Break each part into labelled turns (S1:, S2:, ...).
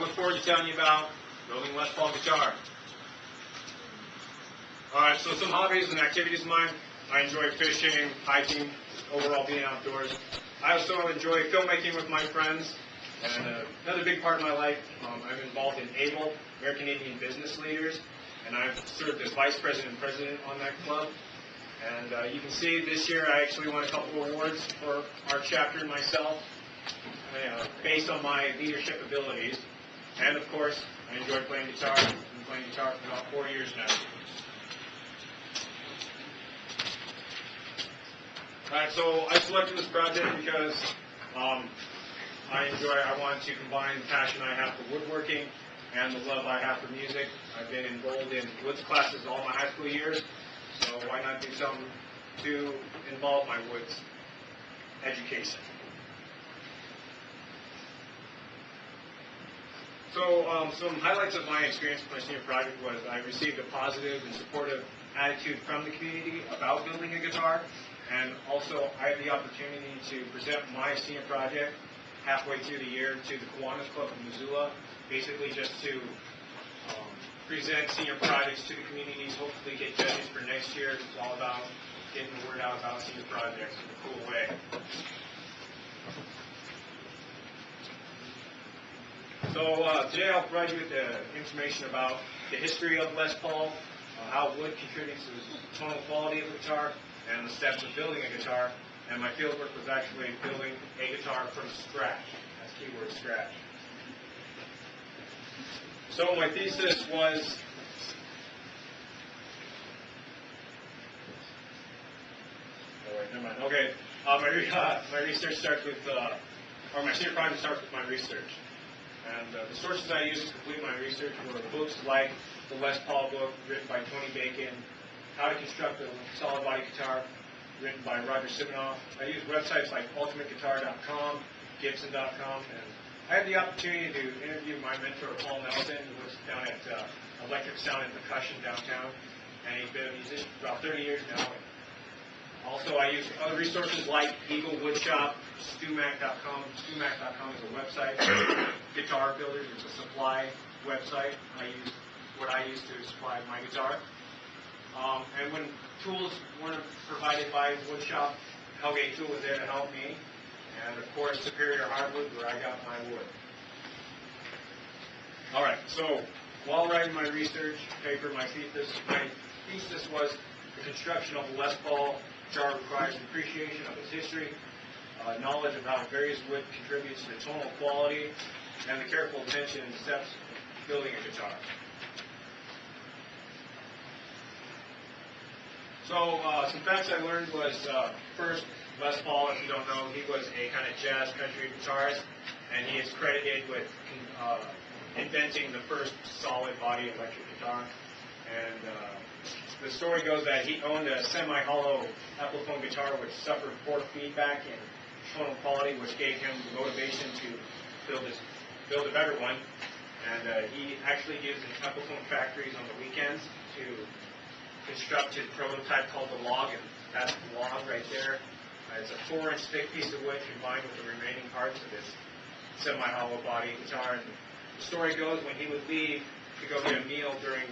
S1: look forward to telling you about building Les Paul guitar. Alright, so some hobbies and activities of mine. I enjoy fishing, hiking, overall being outdoors. I also enjoy filmmaking with my friends. And another big part of my life, I'm involved in ABLE, American Indian Business Leaders, and I've served as vice president and president on that club. And you can see this year I actually won a couple awards for our chapter and myself, based on my leadership abilities. And of course, I enjoy playing guitar. I've been playing guitar for about 4 years now. Alright, so I selected this project because I want to combine the passion I have for woodworking and the love I have for music. I've been enrolled in woods classes all my high school years, so why not do something to involve my woods education? So some highlights of my experience with my senior project was I received a positive and supportive attitude from the community about building a guitar, and also I had the opportunity to present my senior project halfway through the year to the Kiwanis Club in Missoula, basically just to present senior projects to the communities, hopefully get judges for next year. It's all about getting the word out about senior projects in a cool way. So today I'll provide you with the information about the history of Les Paul, how wood contributes to the tonal quality of the guitar, and the steps of building a guitar. And my fieldwork was actually building a guitar from scratch. That's keyword, scratch. So my thesis was, oh wait, never mind. Okay, my research starts with, or my senior project starts with my research. And the sources I used to complete my research were books like the Les Paul book, written by Tony Bacon, How to Construct a Solid Body Guitar, written by Roger Siminoff. I used websites like ultimateguitar.com, Gibson.com, and I had the opportunity to interview my mentor, Paul Nelson, who lives down at Electric Sound and Percussion downtown, and he's been a musician for about 30 years now. Also, I used other resources like Eagle Woodshop, StuMac.com. StuMac.com is a website for guitar builders. It's a supply website. What I use to supply my guitar. And when tools weren't provided by Woodshop, Hellgate Tool was there to help me. And of course, Superior Hardwood, where I got my wood. All right, so while writing my research paper, my thesis was the construction of a Les Paul guitar requires appreciation of its history, knowledge of how various wood contributes to the tonal quality, and the careful attention and steps of building a guitar. So some facts I learned was, first, Les Paul, if you don't know, he was a kind of jazz country guitarist, and he is credited with inventing the first solid body electric guitar. And the story goes that he owned a semi-hollow Epiphone guitar which suffered poor feedback and tonal quality, which gave him the motivation to build a better one. And he actually used Epiphone factories on the weekends to construct his prototype called the Log, and that's the Log right there. It's a 4-inch thick piece of wood combined with the remaining parts of this semi-hollow body guitar. And the story goes when he would leave to go get a meal during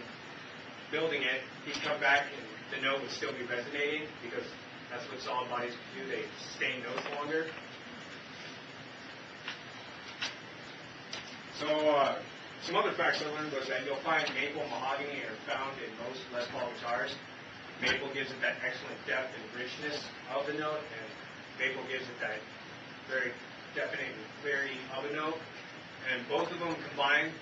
S1: building it, he'd come back and the note would still be resonating, because that's what solid bodies do. They sustain notes longer. So some other facts I learned was that you'll find maple and mahogany are found in most Les Paul guitars. Maple gives it that excellent depth and richness of the note, and maple gives it that very definite clarity of a note. And both of them combined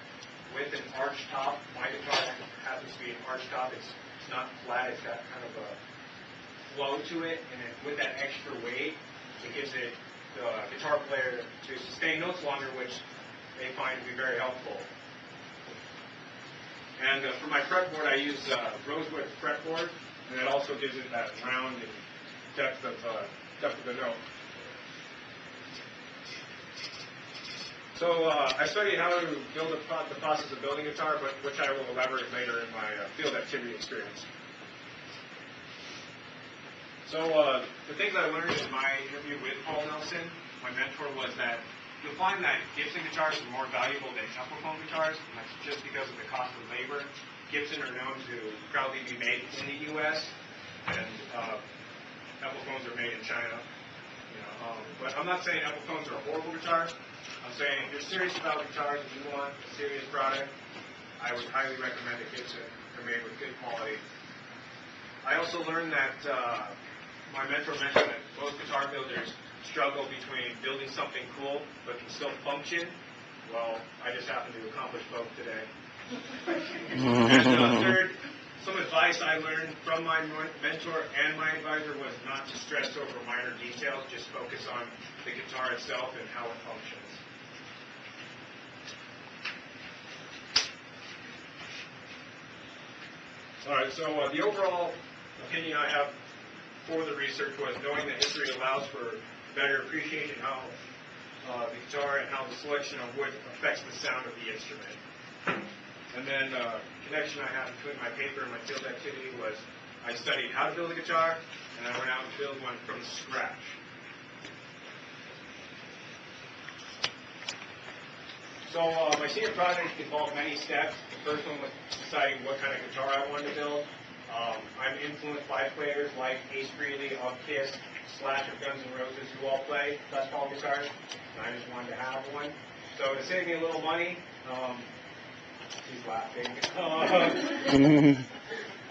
S1: with an arch top. My guitar happens to be an arch top. It's not flat. It's got kind of a flow to it, and with that extra weight, it gives it the guitar player to sustain notes longer, which they find to be very helpful. And for my fretboard, I use rosewood fretboard, and it also gives it that round and depth of the note. So I studied how to build the process of building a guitar, but which I will elaborate later in my field activity experience. So the things I learned in my interview with Paul Nelson, my mentor, was that you'll find that Gibson guitars are more valuable than Epiphone guitars, and that's just because of the cost of labor. Gibson are known to proudly be made in the U.S., and Epiphones are made in China. But I'm not saying Epiphones are a horrible guitar. I'm saying if you're serious about guitars and you want a serious product, I would highly recommend a Gibson. They're made with good quality. I also learned that my mentor mentioned that most guitar builders struggle between building something cool but can still function. Well, I just happen to accomplish both today. And third, some advice I learned from my mentor and my advisor was not to stress over minor details, just focus on the guitar itself and how it functions. All right, so the overall opinion I have for the research was knowing the history allows for better appreciation how the guitar and how the selection of wood affects the sound of the instrument. And then connection I have between my paper and my field activity was I studied how to build a guitar, and I went out and built one from scratch. So my senior project involved many steps. The first one was deciding what kind of guitar I wanted to build. I'm influenced by players like Ace Frehley of Kiss, Slash of Guns N' Roses, who all play Les Paul guitars, and I just wanted to have one. So to save me a little money, he's laughing.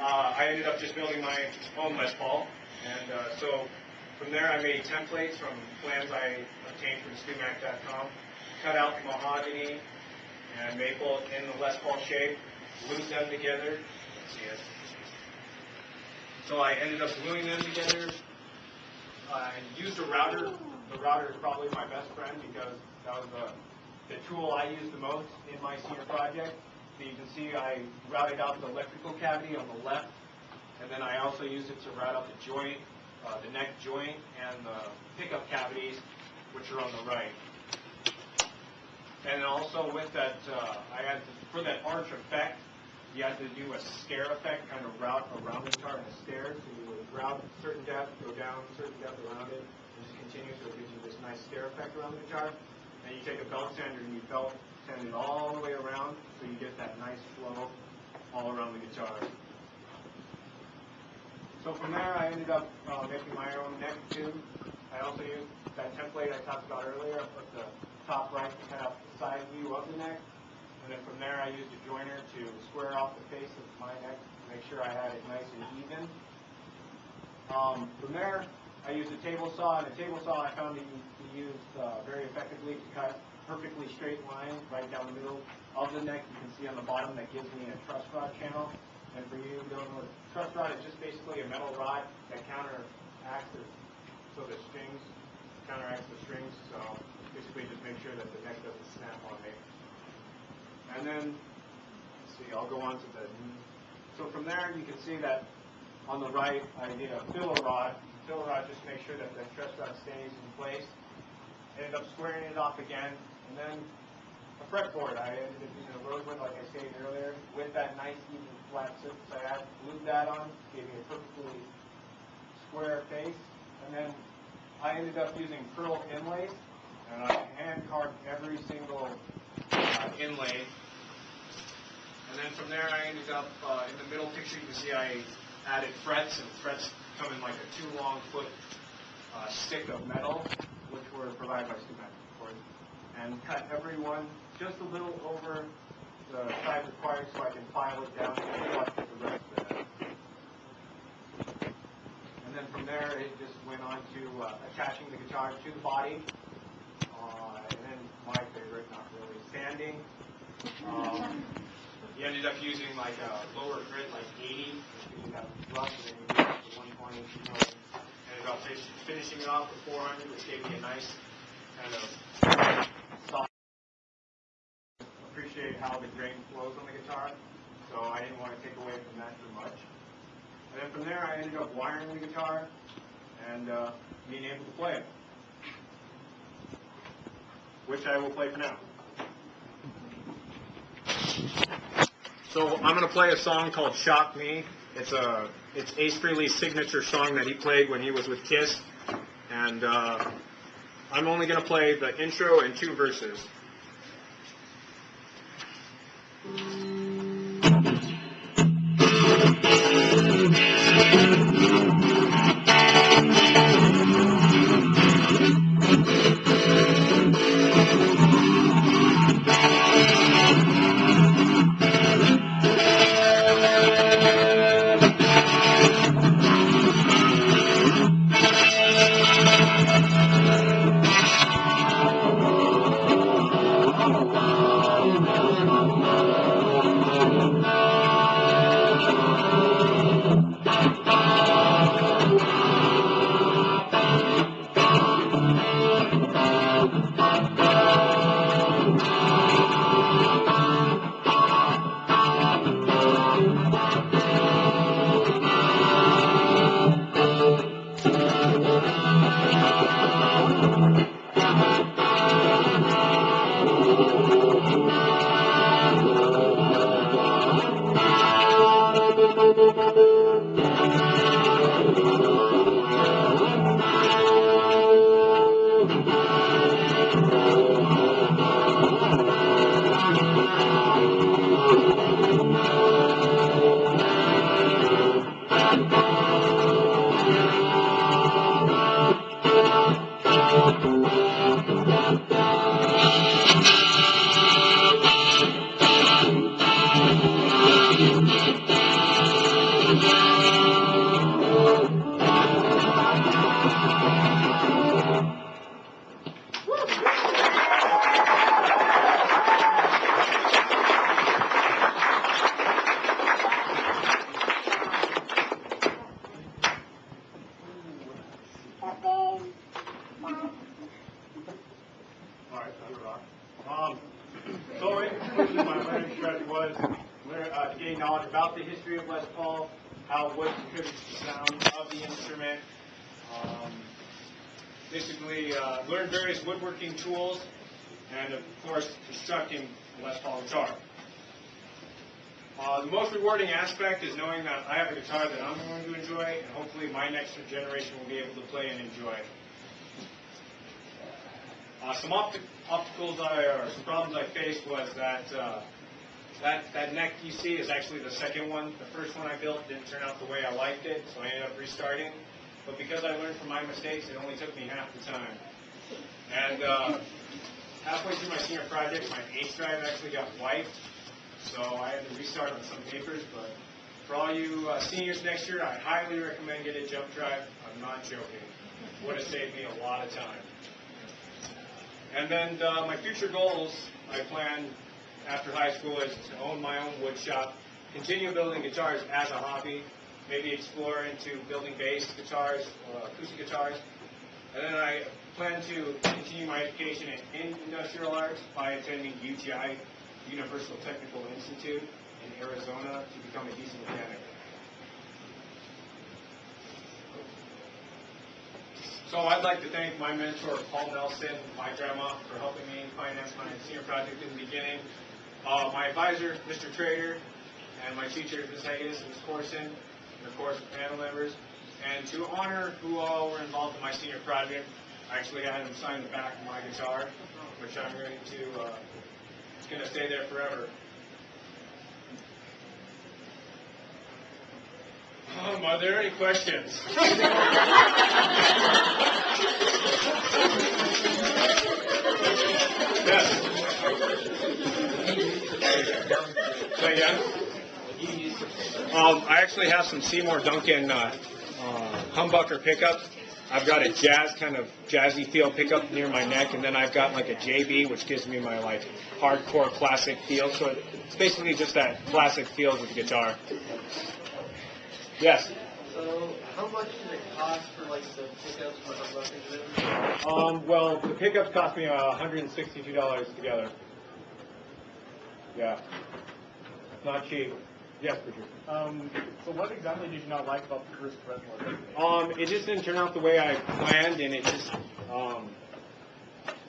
S1: I ended up just building my own Les Paul, and so from there I made templates from plans I obtained from StuMac.com, cut out the mahogany and maple in the Les Paul shape, glued them together. Let's see it. So I ended up gluing them together. I used a router. The router is probably my best friend because that was the tool I used the most in my senior project. So you can see I routed out the electrical cavity on the left, and then I also used it to route out the joint, the neck joint, and the pickup cavities, which are on the right. And also with that, I had to, for that arch effect, you had to do a stair effect, kind of route around the guitar in a stair. So you would route a certain depth, go down a certain depth around it, and just continue, so it gives you this nice stair effect around the guitar. And you take a belt sander and you belt sand it all the way around, so you get that nice flow all around the guitar. So from there, I ended up making my own neck tube. I also used that template I talked about earlier. I put the top right to cut out the side view of the neck. And then from there, I used a joiner to square off the face of my neck to make sure I had it nice and even. From there, I used a table saw, and a table saw I found to be used very effectively to cut perfectly straight line right down the middle of the neck. You can see on the bottom that gives me a truss rod channel. And for you who don't know, a truss rod is just basically a metal rod that counteracts the strings, counteracts the strings. So basically just make sure that the neck doesn't snap on me. And then, let's see, I'll go on to the, so from there you can see that on the right I did a filler rod. Filler rod just make sure that the truss rod stays in place. Ended up squaring it off again, and then a fretboard. I ended up using a rosewood, like I stated earlier, with that nice even flat surface I had. Glued that on, gave me a perfectly square face, and then I ended up using pearl inlays, and I hand carved every single inlay. And then from there I ended up, in the middle picture you can see I added frets, and frets come in like a 2-long-foot stick of metal, which were provided by StuMac, of course, and cut every one just a little over the size required so I can file it down and flush with the rest of it. And then from there it just went on to attaching the guitar to the body, and then my favorite, not really, sanding. You ended up using like a lower grit, like 80, because you have rough, and then you use the 120, 220. Ended up finishing it off with 400, which gave me a nice kind of soft. Appreciate how the grain flows on the guitar, so I didn't want to take away from that too much. And then from there, I ended up wiring the guitar and being able to play it, which I will play for now. So I'm going to play a song called "Shock Me." It's Ace Frehley's signature song that he played when he was with Kiss, and I'm only going to play the intro and 2 verses. So in conclusion, my learning strategy was to gain knowledge about the history of Les Paul, how wood contributes to the sound of the instrument, basically learn various woodworking tools, and of course constructing a Les Paul guitar. The most rewarding aspect is knowing that I have a guitar that I'm going to enjoy, and hopefully my next generation will be able to play and enjoy. Some obstacles or some problems I faced was that that neck you see is actually the second one. The first one I built didn't turn out the way I liked it, so I ended up restarting. But because I learned from my mistakes, it only took me half the time. And halfway through my senior project, my H drive actually got wiped, so I had to restart on some papers. But for all you seniors next year, I highly recommend getting a jump drive. I'm not joking. It would have saved me a lot of time. And then my future goals, I plan after high school, is to own my own wood shop, continue building guitars as a hobby, maybe explore into building bass guitars, acoustic guitars. And then I plan to continue my education in industrial arts by attending UTI, Universal Technical Institute in Arizona, to become a decent mechanic. So I'd like to thank my mentor, Paul Nelson, my grandma, for helping me finance my senior project in the beginning, my advisor, Mr. Trader, and my teacher, Ms. Haggis and Ms. Corson, and of course the panel members. And to honor who all were involved in my senior project, I actually had them sign the back of my guitar, which I'm going to, it's going to stay there forever. Are there any questions? Yes. Say again? I actually have some Seymour Duncan humbucker pickups. I've got a kind of jazzy feel pickup near my neck, and then I've got like a JB, which gives me my like hardcore classic feel. So it's basically just that classic feel with the guitar. Yes.
S2: So, how much did it cost for like the pickups and the humbuckers?
S1: Well, the pickups cost me $162 together. Yeah. Not cheap. Yes, Richard.
S3: So what exactly did you not like about the first Fresno?
S1: It just didn't turn out the way I planned, and it just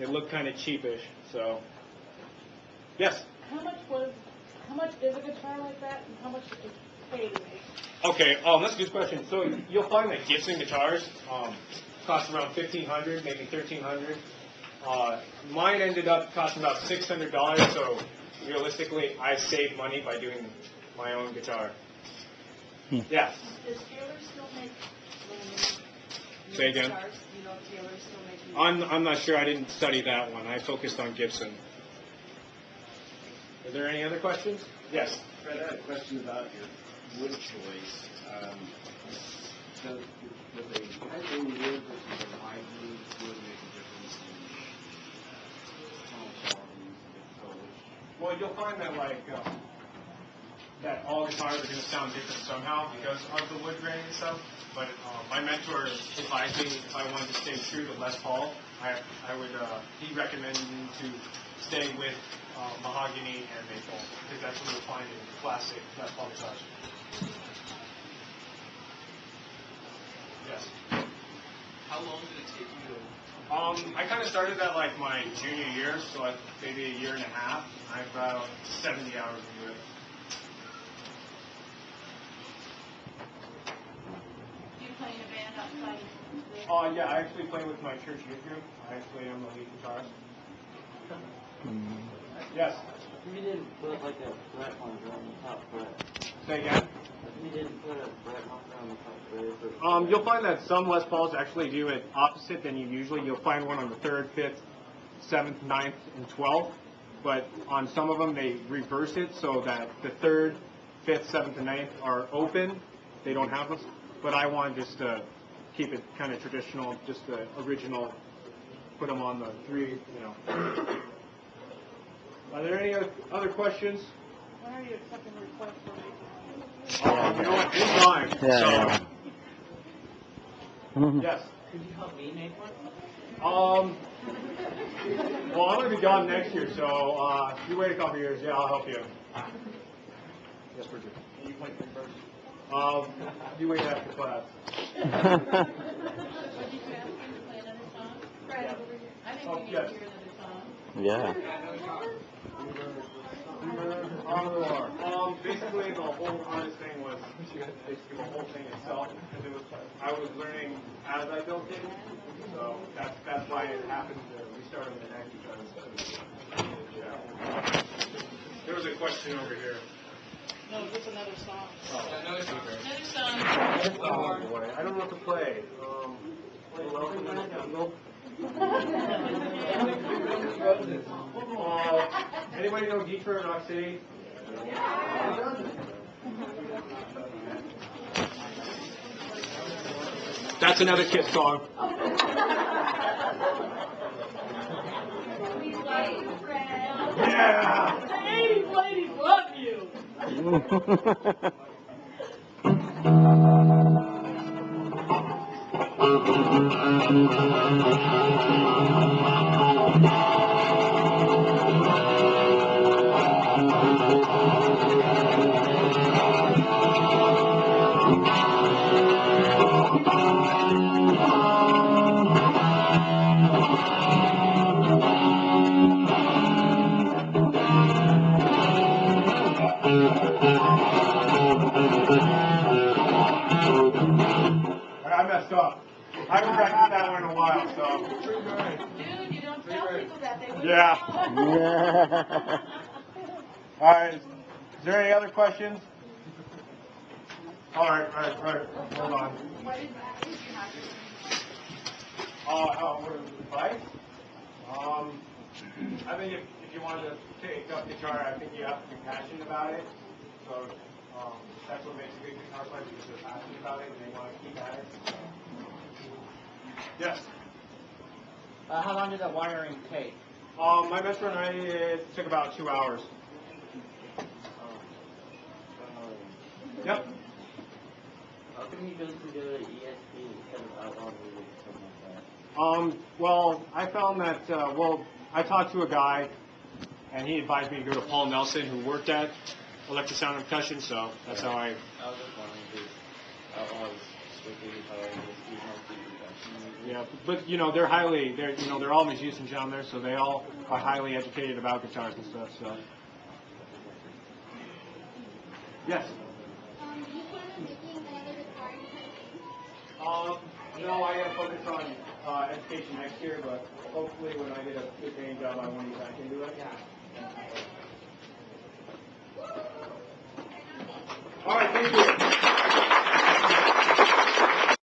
S1: it looked kind of cheapish. So, yes.
S4: How much is a guitar like that, and how much did it pay to make?
S1: Okay. That's a good question. So you'll find that Gibson guitars, cost around $1,500, maybe $1,300. Mine ended up costing about $600, so realistically, I saved money by doing my own guitar. Yeah.
S5: Does Taylor still make
S1: Say again?
S5: guitars? You know, Taylor still makes music?
S1: I'm not sure. I didn't study that one. I focused on Gibson. Are there any other questions? Yes.
S6: Fred, I had a question about your wood choice. So, with a hybrid wood versus a hybrid wood make a difference in tonal qualities, if so, which?
S1: Well, you'll find that that all guitars are going to sound different somehow because of the wood grain and stuff. But my mentor advised me if I wanted to stay true to Les Paul, he recommended me to stay with mahogany and maple because that's what you'll find in classic Les Paul guitars. Yes.
S2: How long did it take you to?
S1: I kind of started that like my junior year, so maybe a year and a half. I have about 70 hours into it.
S5: Do you play in a band outside of this?
S1: Yeah, I actually play with my church youth group. I actually am the lead guitarist. Yes.
S7: We didn't put like a fret marker on the top fret.
S1: Say again.
S7: We didn't put a fret marker on the top fret.
S1: You'll find that some Les Pauls actually do it opposite than you usually. You'll find one on the 3rd, 5th, 7th, 9th, and 12th. But on some of them, they reverse it so that the 3rd, 5th, 7th, and 9th are open. They don't have us. But I want just to keep it kind of traditional, just the original. Put them on the 3, Are there any other questions?
S4: When are you accepting requests for making?
S1: You know what? Anytime.
S8: Yeah.
S1: Yes.
S7: Could you help me make one?
S1: Well, I'm going to be gone next year, so if you wait a couple years, yeah, I'll help you. Yes, Bridget.
S2: Can you play first?
S1: You wait after class.
S5: Or did you ask him to play another song? Fred, over here. I think we need
S1: yes.
S5: to hear another song.
S8: Yeah.
S1: Basically, the whole honest thing was basically the whole thing itself, because it was I was learning as I built it, so that's why it happened to restart on the neck because yeah. There was a question over here.
S4: No, just another song.
S5: Another song.
S1: Oh boy, I don't know what to play. Anybody know Detroit Rock City? That's another Kiss song.
S5: We love you, Fred.
S1: Yeah!
S4: The 80s ladies love you.
S1: I messed up. I haven't practiced that one in a while, so.
S5: Dude, you don't tell people that. They wouldn't
S1: Yeah.
S5: know.
S1: All right. Is there any other questions? All right. Hold on.
S5: What advice did you have for
S1: What advice? I think if you wanted to take up guitar, I think you have to be passionate about it. So that's what makes a good guitar player because they're passionate about it and they want to keep at it. So. Yes.
S7: How long did that wiring take?
S1: My best friend and I, it took about 2 hours. Yep.
S7: How come you chose to do an ESP instead of outlaw music or something like that?
S1: Well, I found that, I talked to a guy, and he advised me to go to Paul Nelson, who worked at Electric Sound and Percussion, so that's how I...
S7: I was just wondering because outlaw is strictly guitar and ESP mostly percussion.
S1: Yeah, but, they're all musicians down there, so they all are highly educated about guitars and stuff, so... Yes?
S9: Do you plan on making another guitar anytime soon?
S3: No, I gotta focus on, education next year, but hopefully when I get a good paying job, I want to get back into it.
S2: Yeah.
S3: All right, thank you.